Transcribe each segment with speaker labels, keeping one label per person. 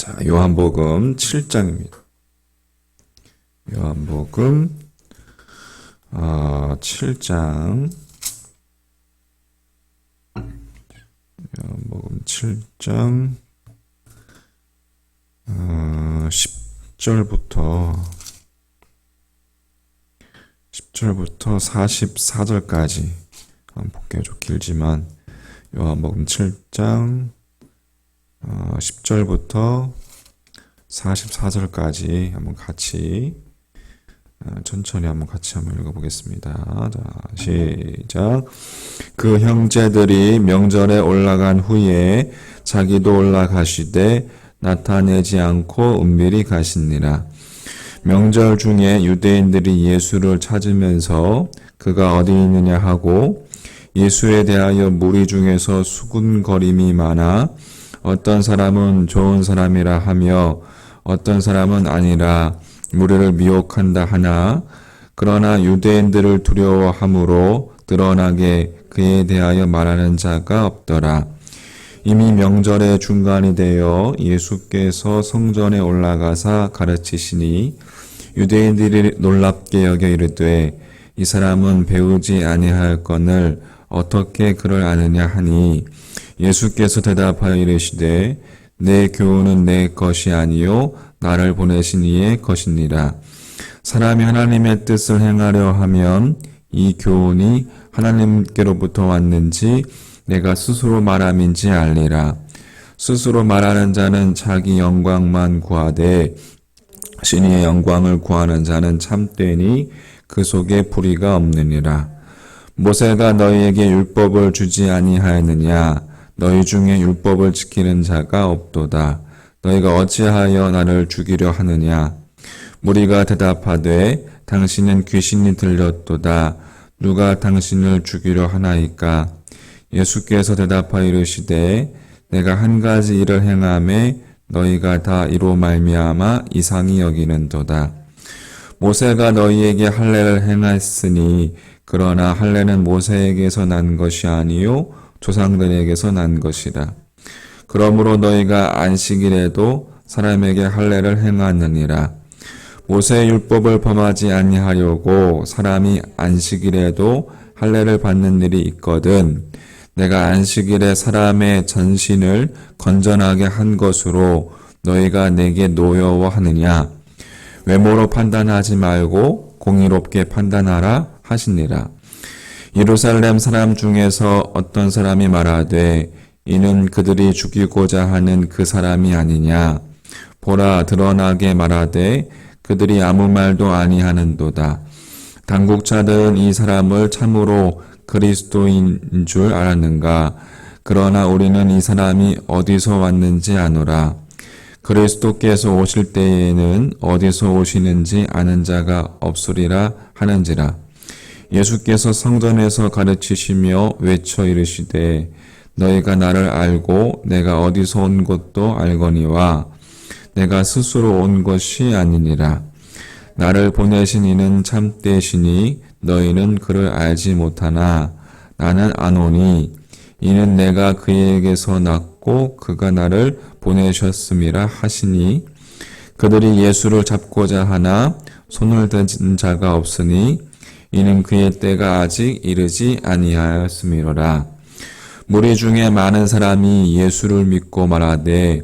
Speaker 1: 자, 요한복음 7장입니다. 요한복음 7장 요한복음 7장 10절부터 44절까지 한번 볼게요. 좀 길지만 요한복음 7장 10절부터 44절까지 한번 같이 천천히 한번 같이 한번 읽어보겠습니다. 자, 시작. 그 형제들이 명절에 올라간 후에 자기도 올라가시되 나타내지 않고 은밀히 가시니라. 명절 중에 유대인들이 예수를 찾으면서 그가 어디 있느냐 하고 예수에 대하여 무리 중에서 수군거림이 많아 어떤 사람은 좋은 사람이라 하며 어떤 사람은 아니라 무리를 미혹한다 하나 그러나 유대인들을 두려워함으로 드러나게 그에 대하여 말하는 자가 없더라. 이미 명절의 중간이 되어 예수께서 성전에 올라가사 가르치시니 유대인들이 놀랍게 여겨 이르되 이 사람은 배우지 아니할 건을 어떻게 그를 아느냐 하니 예수께서 대답하여 이르시되 내 교훈은 내 것이 아니요 나를 보내신 이의 것이니라. 사람이 하나님의 뜻을 행하려 하면 이 교훈이 하나님께로부터 왔는지 내가 스스로 말함인지 알리라. 스스로 말하는 자는 자기 영광만 구하되 신의 영광을 구하는 자는 참되니 그 속에 불의가 없느니라. 모세가 너희에게 율법을 주지 아니하였느냐? 너희 중에 율법을 지키는 자가 없도다. 너희가 어찌하여 나를 죽이려 하느냐? 무리가 대답하되 당신은 귀신이 들렸도다. 누가 당신을 죽이려 하나이까? 예수께서 대답하여 이르시되 내가 한 가지 일을 행하매 너희가 다 이로 말미암아 이상히 여기는도다. 모세가 너희에게 할례를 행했으니 그러나 할례는 모세에게서 난 것이 아니요 조상들에게서 난 것이라. 그러므로 너희가 안식일에도 사람에게 할례를 행하느니라. 모세의 율법을 범하지 아니하려고 사람이 안식일에도 할례를 받는 일이 있거든. 내가 안식일에 사람의 전신을 건전하게 한 것으로 너희가 내게 노여워하느냐? 외모로 판단하지 말고 공의롭게 판단하라 하시니라. 예루살렘 사람 중에서 어떤 사람이 말하되 이는 그들이 죽이고자 하는 그 사람이 아니냐. 보라 드러나게 말하되 그들이 아무 말도 아니하는도다. 당국자들은 이 사람을 참으로 그리스도인 줄 알았는가. 그러나 우리는 이 사람이 어디서 왔는지 아노라. 그리스도께서 오실 때에는 어디서 오시는지 아는 자가 없으리라 하는지라. 예수께서 성전에서 가르치시며 외쳐 이르시되 너희가 나를 알고 내가 어디서 온 것도 알거니와 내가 스스로 온 것이 아니니라. 나를 보내신 이는 참되시니 너희는 그를 알지 못하나 나는 아노니 이는 내가 그에게서 났고 그가 나를 보내셨음이라 하시니 그들이 예수를 잡고자 하나 손을 댄 자가 없으니 이는 그의 때가 아직 이르지 아니하였음이로라. 무리 중에 많은 사람이 예수를 믿고 말하되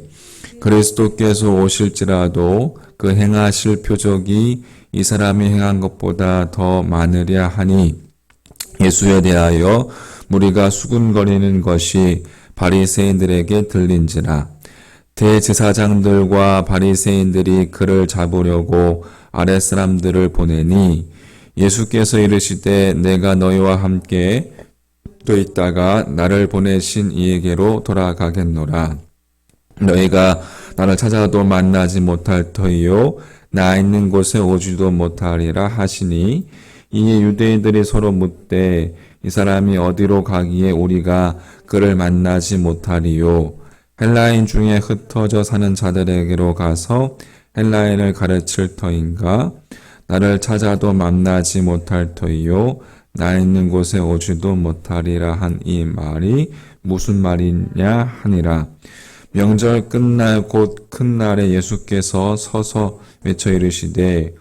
Speaker 1: 그리스도께서 오실지라도 그 행하실 표적이 이 사람이 행한 것보다 더 많으랴 하니 예수에 대하여 무리가 수군거리는 것이 바리새인들에게 들린지라. 대제사장들과 바리새인들이 그를 잡으려고 아랫사람들을 보내니 예수께서 이르시되 내가 너희와 함께 또 있다가 나를 보내신 이에게로 돌아가겠노라. 너희가 나를 찾아도 만나지 못할 터이요 나 있는 곳에 오지도 못하리라 하시니 이에 유대인들이 서로 묻되 이 사람이 어디로 가기에 우리가 그를 만나지 못하리요. 헬라인 중에 흩어져 사는 자들에게로 가서 헬라인을 가르칠 터인가? 나를 찾아도 만나지 못할 터이요 나 있는 곳에 오지도 못하리라 한 이 말이 무슨 말이냐 하니라. 명절 끝날 곧 큰 날에 예수께서 서서 외쳐 이르시되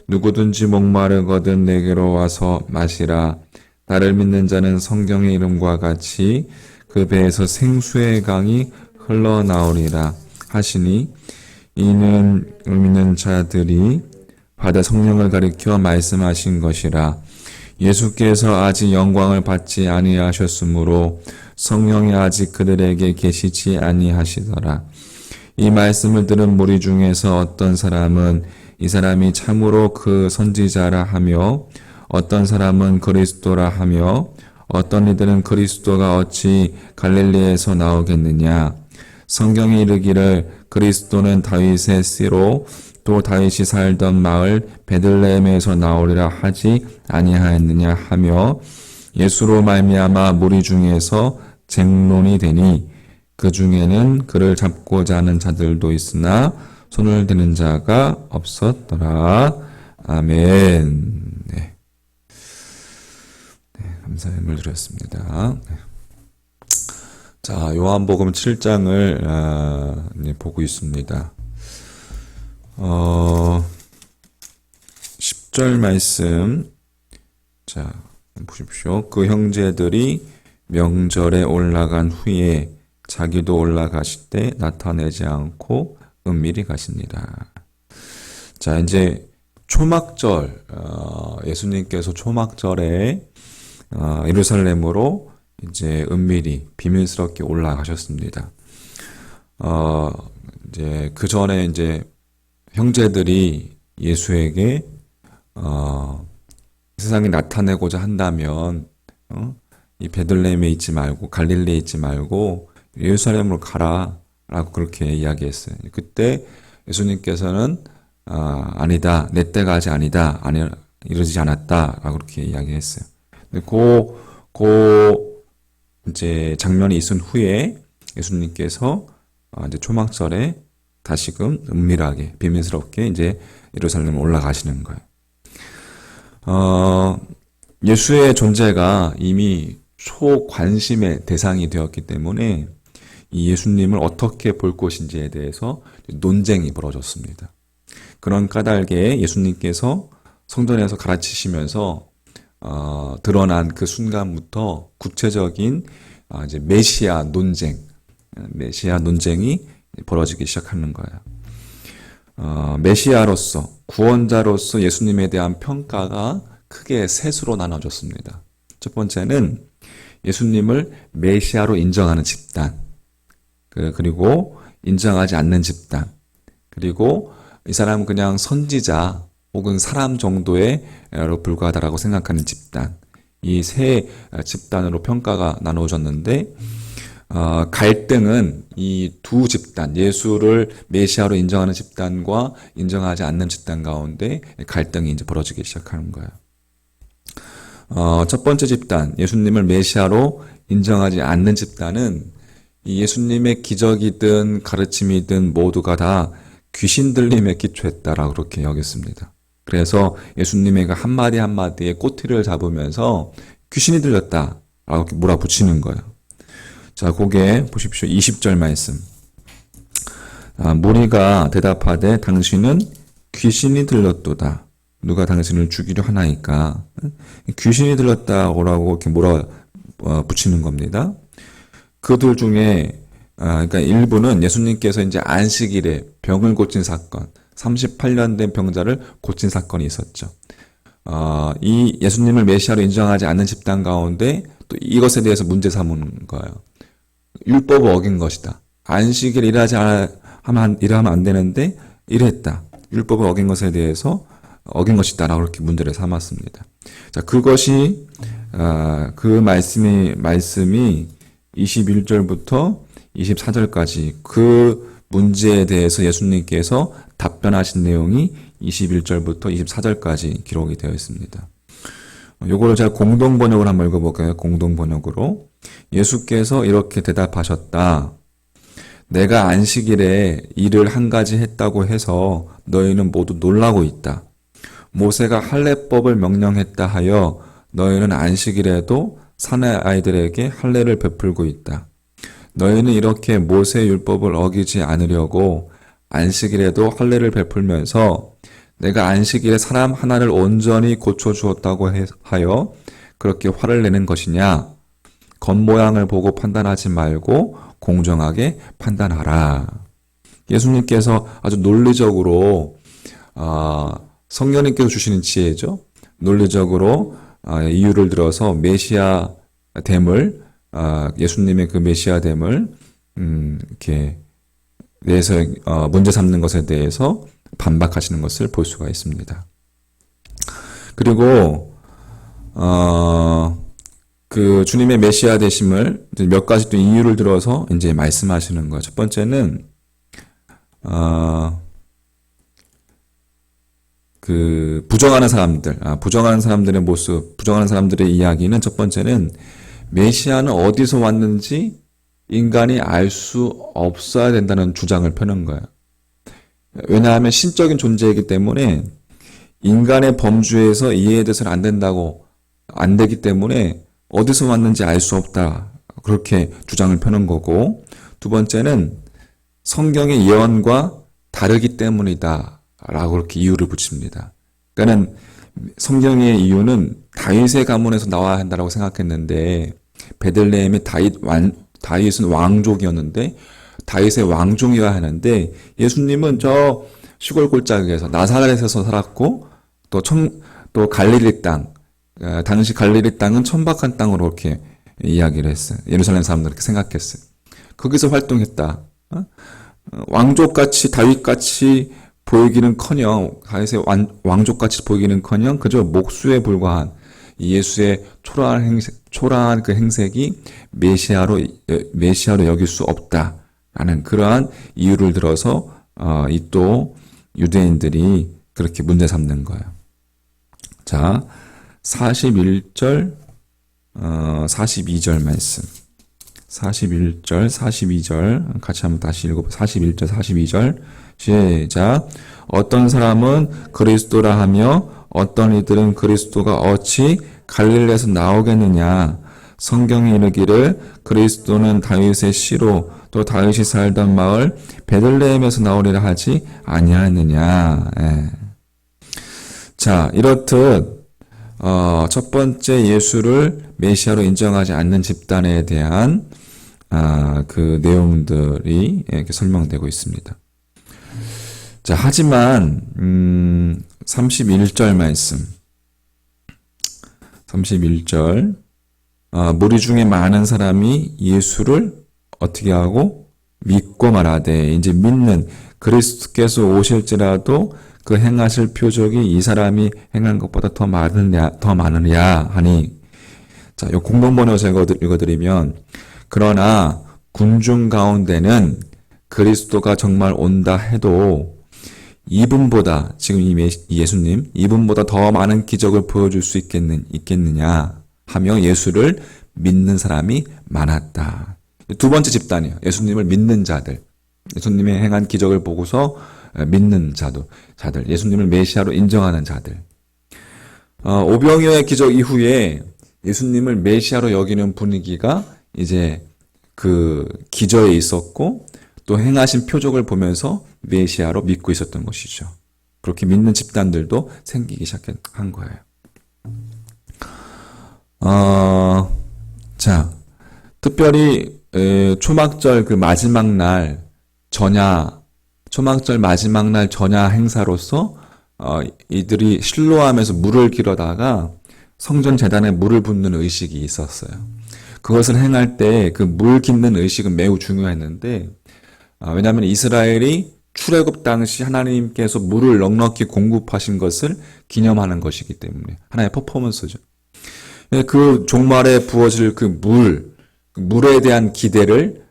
Speaker 1: 누구든지 목마르거든 내게로 와서 마시라. 나를 믿는 자는 성경의 이름과 같이 그 배에서 생수의 강이 흘러나오리라 하시니, 이는 믿는 자들이 받아 성령을 가리켜 말씀하신 것이라. 예수께서 아직 영광을 받지 아니하셨으므로 성령이 아직 그들에게 계시지 아니하시더라. 이 말씀을 들은 무리 중에서 어떤 사람은 이 사람이 참으로 그 선지자라 하며, 어떤 사람은 그리스도라 하며, 어떤 이들은 그리스도가 어찌 갈릴리에서 나오겠느냐. 성경이 이르기를 그리스도는 다윗의 씨로 또 다윗이 살던 마을 베들레헴에서 나오리라 하지 아니하였느냐 하며, 예수로 말미암아 무리 중에서 쟁론이 되니 그 중에는 그를 잡고자 하는 자들도 있으나 손을 대는 자가 없었더라. 아멘. 네. 감사의 물 드렸습니다. 네. 자, 요한복음 7장을 보고 있습니다. 10절 말씀. 자, 보십시오. 그 형제들이 명절에 올라간 후에 자기도 올라가실 때 나타내지 않고 은밀히 가십니다. 자, 이제 초막절, 예수님께서 초막절에 예루살렘으로 이제 은밀히 비밀스럽게 올라가셨습니다. 이제 그 전에 이제 형제들이 예수에게 세상에 나타내고자 한다면 이 베들레헴에 있지 말고 갈릴리에 있지 말고 예루살렘으로 가라라고 그렇게 이야기했어요. 그때 예수님께서는 아니다, 내 때가 아직 아니다, 이러지 않았다라고 그렇게 이야기했어요. 근데 이제 장면이 있은 후에 예수님께서 이제 초막절에 다시금 은밀하게 비밀스럽게 이제 예루살렘으로 올라가시는 거예요. 예수의 존재가 이미 초관심의 대상이 되었기 때문에 이 예수님을 어떻게 볼 것인지에 대해서 논쟁이 벌어졌습니다. 그런 까닭에 예수님께서 성전에서 가르치시면서 드러난 그 순간부터 구체적인 이제 메시아 논쟁이 벌어지기 시작하는 거예요. 메시아로서, 구원자로서 예수님에 대한 평가가 크게 셋으로 나눠졌습니다. 첫 번째는 예수님을 메시아로 인정하는 집단, 그리고 인정하지 않는 집단, 그리고 이 사람은 그냥 선지자 혹은 사람 정도에로 불과하다라고 생각하는 집단, 이 세 집단으로 평가가 나누어졌는데, 갈등은 이 두 집단, 예수를 메시아로 인정하는 집단과 인정하지 않는 집단 가운데 갈등이 이제 벌어지기 시작하는 거예요. 첫 번째 집단, 예수님을 메시아로 인정하지 않는 집단은 이 예수님의 기적이든 가르침이든 모두가 다 귀신 들림에 기초했다라고 그렇게 여겼습니다. 그래서 예수님의 그 한마디 한마디에 꼬투리를 잡으면서 귀신이 들렸다라고 몰아붙이는 거예요. 자, 그게 보십시오. 20절 말씀. 무리가 대답하되 당신은 귀신이 들렸도다. 누가 당신을 죽이려 하나이까. 귀신이 들렸다고 이렇게 몰아붙이는 겁니다. 그들 중에 그러니까 일부는 예수님께서 이제 안식일에 병을 고친 사건, 38년 된 병자를 고친 사건이 있었죠. 이 예수님을 메시아로 인정하지 않는 집단 가운데 또 이것에 대해서 문제 삼는 거예요. 율법을 어긴 것이다. 안식일 일하면 안 되는데 일했다. 율법을 어긴 것에 대해서 어긴 것이다라고 그렇게 문제를 삼았습니다. 자, 그것이 그 말씀이 21절부터 24절까지 그 문제에 대해서 예수님께서 답변하신 내용이 21절부터 24절까지 기록이 되어 있습니다. 요거를 제가 공동번역을 한번 읽어볼까요? 공동번역으로. 예수께서 이렇게 대답하셨다. 내가 안식일에 일을 한 가지 했다고 해서 너희는 모두 놀라고 있다. 모세가 할례법을 명령했다 하여 너희는 안식일에도 사내 아이들에게 할례를 베풀고 있다. 너희는 이렇게 모세의 율법을 어기지 않으려고 안식일에도 할례를 베풀면서 내가 안식일에 사람 하나를 온전히 고쳐주었다고 하여 그렇게 화를 내는 것이냐? 겉모양을 보고 판단하지 말고 공정하게 판단하라. 예수님께서 아주 논리적으로 성령님께서 주시는 지혜죠. 논리적으로 이유를 들어서 메시아됨을 예수님의 그 메시아됨을 이렇게 대해서 문제 삼는 것에 대해서 반박하시는 것을 볼 수가 있습니다. 그리고 그 주님의 메시아 되심을 몇 가지 또 이유를 들어서 이제 말씀하시는 거예요. 첫 번째는 그 부정하는 사람들의 모습, 부정하는 사람들의 이야기는 첫 번째는 메시아는 어디서 왔는지 인간이 알 수 없어야 된다는 주장을 펴는 거예요. 왜냐하면 신적인 존재이기 때문에 인간의 범주에서 이해돼서는 안 되기 때문에 어디서 왔는지 알 수 없다. 그렇게 주장을 펴는 거고, 두 번째는 성경의 예언과 다르기 때문이다. 라고 그렇게 이유를 붙입니다. 그러니까는 성경의 이유는 다윗의 가문에서 나와야 한다고 생각했는데, 베들레헴이 다윗은 왕족이었는데, 다윗의 왕종이어야 하는데, 예수님은 저 시골 골짜기에서 나사렛에서 살았고, 또 갈릴리 땅, 당시 갈릴리 땅은 천박한 땅으로 이렇게 이야기를 했어요. 예루살렘 사람들은 그렇게 생각했어요. 거기서 활동했다. 왕족같이, 다윗같이 보이기는커녕, 다윗의 왕족같이 보이기는커녕 그저 목수에 불과한 예수의 초라한 그 행색이 메시아로 여길 수 없다라는 그러한 이유를 들어서 이 또 유대인들이 그렇게 문제 삼는 거예요. 자, 41절, 42절 말씀. 41절, 42절 같이 한번 다시 읽어보세요. 41절, 42절 시작. 어떤 사람은 그리스도라 하며 어떤 이들은 그리스도가 어찌 갈릴리에서 나오겠느냐. 성경이 이르기를 그리스도는 다윗의 씨로 또 다윗이 살던 마을 베들레헴에서 나오리라 하지 아니하느냐. 예. 자, 이렇듯 첫 번째 예수를 메시아로 인정하지 않는 집단에 대한 그 내용들이 이렇게 설명되고 있습니다. 자, 하지만 31절 말씀. 31절. 무리 중에 많은 사람이 예수를 어떻게 하고 믿고 말하되, 이제 믿는, 그리스도께서 오실지라도 그 행하실 표적이 이 사람이 행한 것보다 더 많으냐 하니. 자, 요 공동번역에서 읽어드리면, 그러나 군중 가운데는 그리스도가 정말 온다 해도 이분보다, 지금 이 예수님, 이분보다 더 많은 기적을 보여줄 수 있겠느냐 하며 예수를 믿는 사람이 많았다. 두 번째 집단이에요. 예수님을 믿는 자들. 예수님의 행한 기적을 보고서 믿는 자들. 예수님을 메시아로 인정하는 자들. 오병이어의 기적 이후에 예수님을 메시아로 여기는 분위기가 이제 그 기저에 있었고, 또 행하신 표적을 보면서 메시아로 믿고 있었던 것이죠. 그렇게 믿는 집단들도 생기기 시작한 거예요. 자, 특별히 초막절 그 마지막 날 초막절 마지막 날 전야 행사로서 이들이 실로암에서 물을 길어다가 성전 제단에 물을 붓는 의식이 있었어요. 그것을 행할 때 그 물 깃는 의식은 매우 중요했는데, 왜냐하면 이스라엘이 출애굽 당시 하나님께서 물을 넉넉히 공급하신 것을 기념하는 것이기 때문에 하나의 퍼포먼스죠. 그 종말에 부어질 그 물에 대한 기대를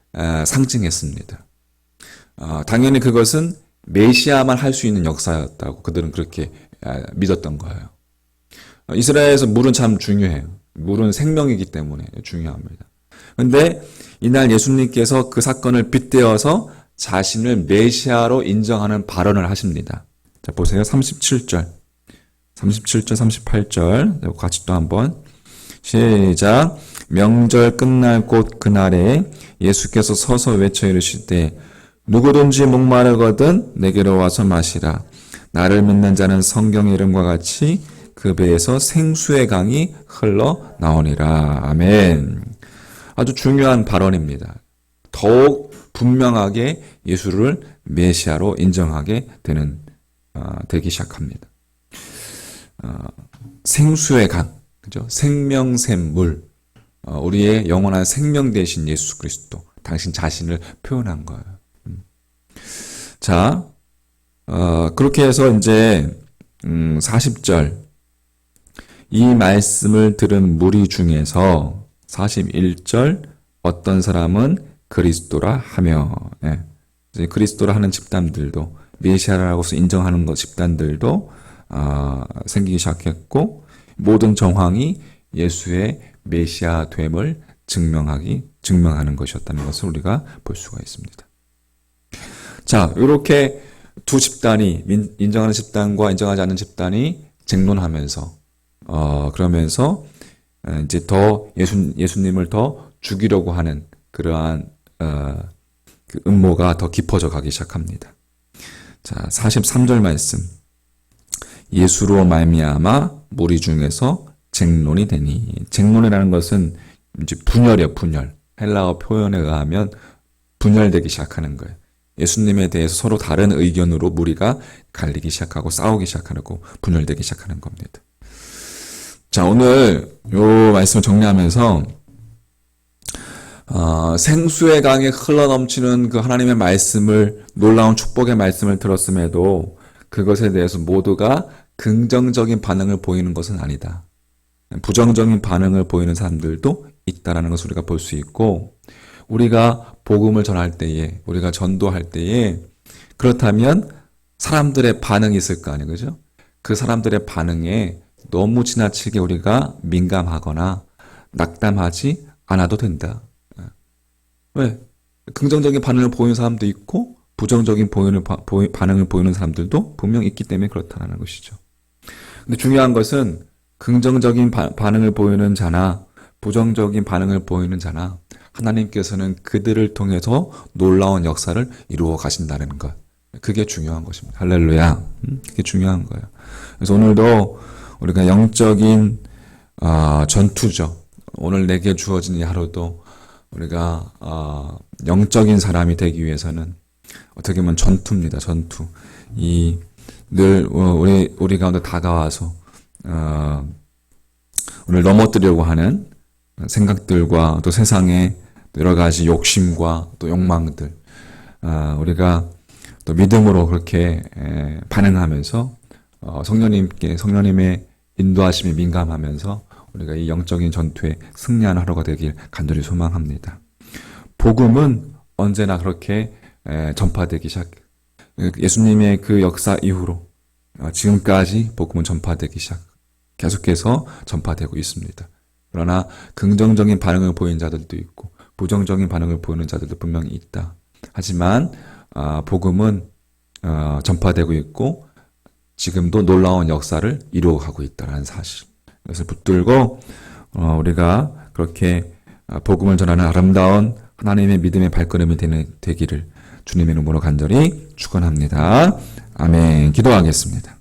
Speaker 1: 상징했습니다. 당연히 그것은 메시아만 할 수 있는 역사였다고 그들은 그렇게 믿었던 거예요. 이스라엘에서 물은 참 중요해요. 물은 생명이기 때문에 중요합니다. 그런데 이날 예수님께서 그 사건을 빗대어서 자신을 메시아로 인정하는 발언을 하십니다. 자, 보세요. 37절, 38절 같이 또 한번 시작. 명절 끝날 곧 그날에 예수께서 서서 외쳐 이르시되 누구든지 목마르거든 내게로 와서 마시라. 나를 믿는 자는 성경의 이름과 같이 그 배에서 생수의 강이 흘러나오니라. 아멘. 아주 중요한 발언입니다. 더욱 분명하게 예수를 메시아로 인정하게 되기 시작합니다. 생수의 강, 그죠? 생명샘물, 우리의 영원한 생명 되신 예수 그리스도, 당신 자신을 표현한 거예요. 자, 그렇게 해서 이제 40절 이 말씀을 들은 무리 중에서 41절 어떤 사람은 그리스도라 하며, 예. 이제 그리스도라 하는 집단들도 메시아라고서 인정하는 집단들도 생기기 시작했고 모든 정황이 예수의 메시아 됨을 증명하는 것이었다는 것을 우리가 볼 수가 있습니다. 자, 이렇게 두 집단이 인정하는 집단과 인정하지 않는 집단이 쟁론하면서 그러면서 이제 더 예수님을 더 죽이려고 하는 그러한 그 음모가 더 깊어져 가기 시작합니다. 자, 43절 말씀. 예수로 말미암아 무리 중에서 쟁론이 되니. 쟁론이라는 것은 이제 분열이에요, 분열. 헬라어 표현에 의하면 분열되기 시작하는 거예요. 예수님에 대해서 서로 다른 의견으로 무리가 갈리기 시작하고 싸우기 시작하고 분열되기 시작하는 겁니다. 자, 오늘 요 말씀을 정리하면서 생수의 강에 흘러넘치는 그 하나님의 말씀을, 놀라운 축복의 말씀을 들었음에도 그것에 대해서 모두가 긍정적인 반응을 보이는 것은 아니다. 부정적인 반응을 보이는 사람들도 있다라는 것을 우리가 볼 수 있고, 우리가 복음을 전할 때에, 우리가 전도할 때에 그렇다면 사람들의 반응이 있을 거 아니에요, 그죠? 그 사람들의 반응에 너무 지나치게 우리가 민감하거나 낙담하지 않아도 된다. 왜? 긍정적인 반응을 보이는 사람도 있고 부정적인 반응을 보이는 사람들도 분명 있기 때문에 그렇다는 것이죠. 근데 중요한 것은 긍정적인 반응을 보이는 자나 부정적인 반응을 보이는 자나 하나님께서는 그들을 통해서 놀라운 역사를 이루어 가신다는 것. 그게 중요한 것입니다. 할렐루야. 그게 중요한 거예요. 그래서 오늘도 우리가 영적인 전투죠. 오늘 내게 주어진 이 하루도 우리가 영적인 사람이 되기 위해서는 어떻게 보면 전투입니다. 전투. 늘 우리 가운데 다가와서 우리를 넘어뜨리려고 하는 생각들과 또 세상의 여러 가지 욕심과 또 욕망들, 우리가 또 믿음으로 그렇게 반응하면서 성령님의 인도하심에 민감하면서 우리가 이 영적인 전투에 승리하는 하루가 되길 간절히 소망합니다. 복음은 언제나 그렇게 전파되기 예수님의 그 역사 이후로 지금까지 복음은 전파되기 계속해서 전파되고 있습니다. 그러나 긍정적인 반응을 보이는 자들도 있고 부정적인 반응을 보이는 자들도 분명히 있다. 하지만 복음은 전파되고 있고 지금도 놀라운 역사를 이루어가고 있다는 사실. 이것을 붙들고 우리가 그렇게 복음을 전하는 아름다운 하나님의 믿음의 발걸음이 되기를 주님의 이름으로 간절히 축원합니다. 아멘. 기도하겠습니다.